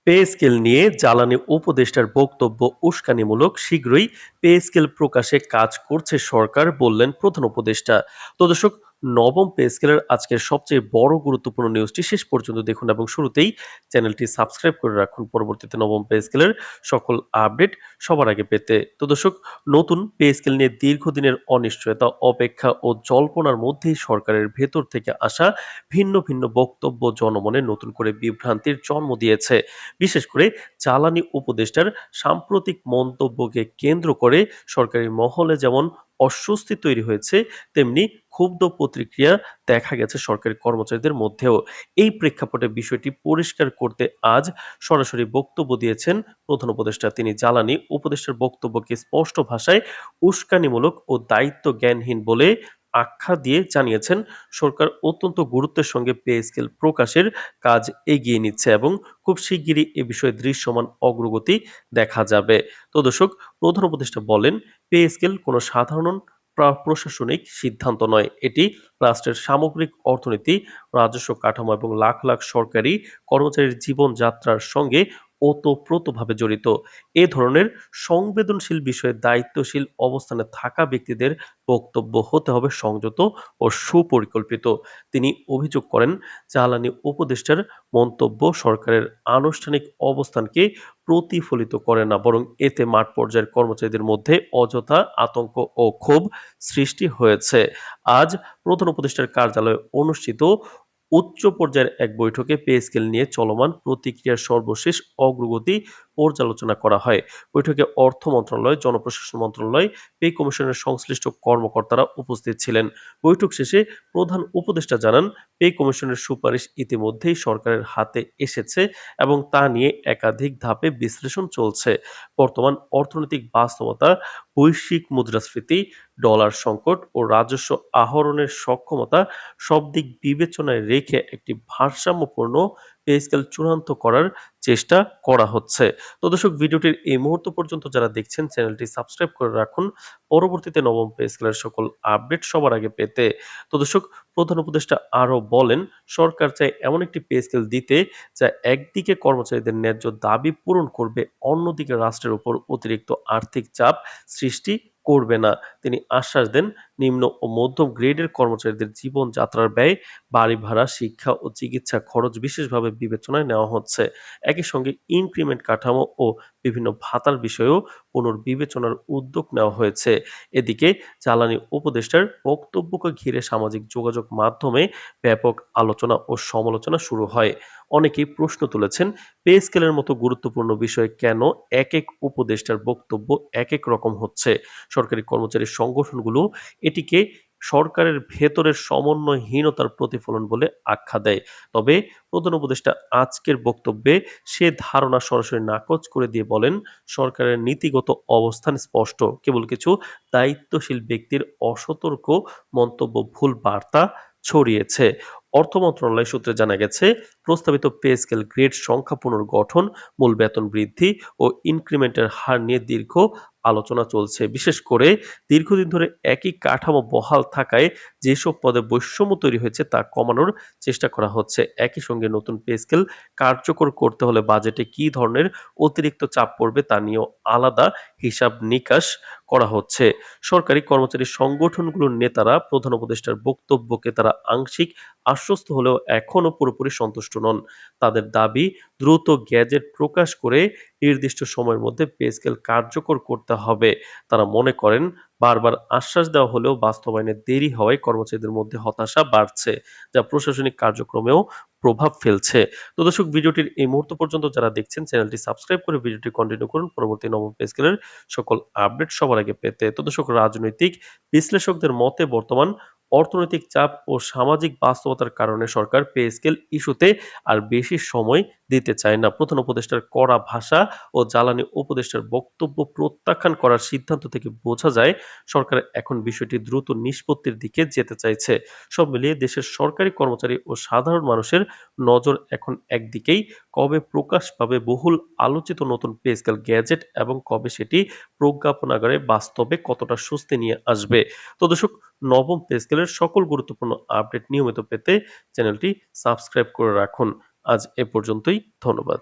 Pay scale নিয়ে জ্বালানি উপদেষ্টার বক্তব্য উস্কানিমূলক, শীঘ্রই পে স্কেল প্রকাশে কাজ করছে সরকার, বললেন প্রধান উপদেষ্টা। তো দর্শক, নবম পে স্কেলের আজকের সবচেয়ে বড় গুরুত্বপূর্ণ নিউজটি শেষ পর্যন্ত দেখুন এবং শুরুতেই চ্যানেলটি সাবস্ক্রাইব করে রাখুন পরবর্তীতে নবম পে স্কেলের সকল আপডেট সবার আগে পেতে। তো দর্শক, নতুন পে স্কেল নিয়ে দীর্ঘদিনের অনিশ্চয়তা, অপেক্ষা ও জল্পনার মধ্যেই সরকারের ভেতর থেকে আসা ভিন্ন ভিন্ন বক্তব্য জনমনে নতুন করে বিভ্রান্তির জন্ম দিয়েছে। বিশেষ করে জ্বালানি উপদেষ্টার সাম্প্রতিক মন্তব্যকে কেন্দ্র করে সরকারি মহলে যেমন অস্বস্তি তৈরি হয়েছে, তেমনি ক্ষুব্ধ প্রতিক্রিয়া দেখা গেছে সরকারি কর্মচারীদের মধ্যেও। এই প্রেক্ষাপটে বিষয়টি পরিষ্কার করতে আজ সরাসরি বক্তব্য দিয়েছেন প্রধান উপদেষ্টা। তিনি জ্বালানি উপদেষ্টার বক্তব্যকে স্পষ্ট ভাষায় উস্কানিমূলক ও দায়িত্ব জ্ঞানহীন বলে আখ্যা দিয়ে জানিয়েছেন সরকার অত্যন্ত গুরুত্বের সঙ্গে পে স্কেল প্রকাশের কাজ এগিয়ে নিচ্ছে এবং খুব শিগগিরই এ বিষয়ে দৃশ্যমান অগ্রগতি দেখা যাবে। তো দর্শক, প্রধান উপদেষ্টা বলেন, পে স্কেল কোনো সাধারণ প্রশাসনিক সিদ্ধান্ত নয়, এটি রাষ্ট্রের সামগ্রিক অর্থনীতি, রাজস্ব কাঠামো এবং লাখ লাখ সরকারি কর্মচারীর জীবনযাত্রার সঙ্গে ওতপ্রোতভাবে জড়িত। এ ধরনের সংবেদনশীল বিষয়ে দায়িত্বশীল অবস্থানে থাকা ব্যক্তিদের বক্তব্য হতে হবে সংযত ও সুপরিকল্পিত। তিনি অভিযোগ করেন, জ্বালানি উপদেষ্টার মন্তব্য সরকারের আনুষ্ঠানিক অবস্থানকে প্রতিফলিত করে না, বরং এতে মাঠ পর্যায়ের কর্মচারীদের মধ্যে অযথা আতঙ্ক ও ক্ষোভ সৃষ্টি হয়েছে। আজ প্রধান উপদেষ্টার কার্যালয়ে অনুষ্ঠিত উচ্চ পর্যায়ের এক বৈঠকে পে স্কেল নিয়ে চলমান প্রতিক্রিয়ার সর্বশেষ অগ্রগতি পর্যালোচনা করা হয়। বৈঠকে অর্থ মন্ত্রণালয়, জনপ্রশাসন মন্ত্রণালয়, পে কমিশনের সংশ্লিষ্ট কর্মকর্তারা উপস্থিত ছিলেন। বৈঠক শেষে প্রধান উপদেষ্টা জানান, পে কমিশনের সুপারিশ ইতিমধ্যেই সরকারের হাতে এসেছে এবং তা নিয়ে একাধিক ধাপে বিশ্লেষণ চলছে। বর্তমান অর্থনৈতিক বাস্তবতা, বৈশ্বিক মুদ্রাস্ফীতি, ডলার সংকট ও রাজস্ব আহরণের সক্ষমতা সব দিক বিবেচনায় রেখে একটি ভারসাম্যপূর্ণ পে স্কেল চূড়ান্ত করার চেষ্টা করা হচ্ছে। তো দর্শক, ভিডিওটির এই মুহূর্ত পর্যন্ত যারা দেখছেন চ্যানেলটি সাবস্ক্রাইব করে রাখুন পরবর্তীতে নবম পে স্কেলের সকল আপডেট সবার আগে পেতে। তো দর্শক, প্রধান উপদেষ্টা আরো বলেন, সরকার চায় এমন একটি পে স্কেল দিতে যা একদিকে কর্মচারীদের ন্যায্য দাবি পূরণ করবে, অন্যদিকে রাষ্ট্রের উপর অতিরিক্ত আর্থিক চাপ সৃষ্টি করবে না। তিনি আশ্বাস দেন, নিম্ন ও মধ্যম গ্রেডের কর্মচারীদের জীবনযাত্রার ব্যয়, বাড়ি ভাড়া, শিক্ষা ও চিকিৎসা খরচ বিশেষভাবে বিবেচনায় নেওয়া হচ্ছে। একই সঙ্গে ইনক্রিমেন্ট কাঠামো ও বিভিন্ন ভাতার বিষয়েও পুনর্বিবেচনার উদ্যোগ নেওয়া হয়েছে। এদিকে জ্বালানি উপদেষ্টার বক্তব্যকে ঘিরে সামাজিক যোগাযোগ মাধ্যমে ব্যাপক আলোচনা ও সমালোচনা শুরু হয়। অনেকেই প্রশ্ন তুলেছেন, পে স্কেলের মতো গুরুত্বপূর্ণ বিষয়ে কেন এক এক উপদেষ্টার বক্তব্য এক এক রকম হচ্ছে। সরকারি কর্মচারী সংগঠনগুলো এটিকে সরকারের ভেতরের সমন্বয়হীনতার প্রতিফলন বলে আখ্যা দেয়। তবে প্রধান উপদেষ্টা আজকের বক্তব্যে সে ধারণা সরাসরি নাকচ করে দিয়ে বলেন, সরকারের নীতিগত অবস্থান স্পষ্ট, কেবল কিছু দায়িত্বশীল ব্যক্তির অসতর্ক মন্তব্য ভুল বার্তা ছড়িয়েছে। অর্থ মন্ত্রণালয় সূত্রে জানা গেছে, প্রস্তাবিত পে স্কেল গ্রেড সংখ্যা পুনর্গঠন, মূল বেতন বৃদ্ধি ও ইনক্রিমেন্টের হার নিয়ে দীর্ঘ আলোচনা চলছে। বিশেষ করে দীর্ঘদিন ধরে একই কাঠামো বহাল থাকায় যেসব পদে বৈষম্য তৈরি হয়েছে তা কমানোর চেষ্টা করা হচ্ছে। একই সঙ্গে নতুন পে স্কেল কার্যকর করতে হলে বাজেটে কী ধরনের অতিরিক্ত চাপ পড়বে তা নিয়েও আলাদা হিসাব নিকাশ করা হচ্ছে। সরকারি কর্মচারী সংগঠনগুলোর নেতারা প্রধান উপদেষ্টার বক্তব্যকে তারা আংশিক আশ্বস্ত হলেও এখনও পুরোপুরি সন্তুষ্ট নন। তাদের দাবি, দ্রুত গ্যাজেট প্রকাশ করে নির্দিষ্ট সময়ের মধ্যে পে স্কেল কার্যকর করতে হবে। তারা মনে করেন, বারবার আশ্বাস দেওয়া হলেও বাস্তবায়নে দেরি হওয়ায় কর্মচারীদের মধ্যে হতাশা বাড়ছে, যা প্রশাসনিক কার্যক্রমেও প্রভাব ফেলছে। তো দর্শক, ভিডিওটির এই মুহূর্ত পর্যন্ত যারা দেখছেন চ্যানেলটি সাবস্ক্রাইব করে ভিডিওটি কন্টিনিউ করুন পরবর্তী নবম পে স্কেলের সকল আপডেট সবার আগে পেতে। তো দর্শক, রাজনৈতিক বিশ্লেষকদের মতে বর্তমান অর্থনৈতিক চাপ ও সামাজিক বাস্তবতার কারণে সরকার পে স্কেল ইস্যুতে আর বেশি সময় দিতে চায় না। প্রধান উপদেষ্টার কড়া ভাষা ও জ্বালানি উপদেষ্টার বক্তব্য প্রত্যাখ্যান করার সিদ্ধান্ত থেকে বোঝা যায়, সরকার এখন বিষয়টি দ্রুত নিষ্পত্তির দিকে যেতে চাইছে। সব মিলিয়ে দেশের সরকারি কর্মচারী ও সাধারণ মানুষের নজর এখন একদিকেই, কবে প্রকাশ পাবে বহুল আলোচিত নতুন পে স্কেল গ্যাজেট এবং কবে সেটি প্রজ্ঞাপনাগারে বাস্তবে কতটা স্বস্তি নিয়ে আসবে। তো দর্শক, নবম পে স্কেলের সকল গুরুত্বপূর্ণ আপডেট নিয়মিত পেতে চ্যানেলটি সাবস্ক্রাইব করে রাখুন। আজ এ পর্যন্তই। ধন্যবাদ।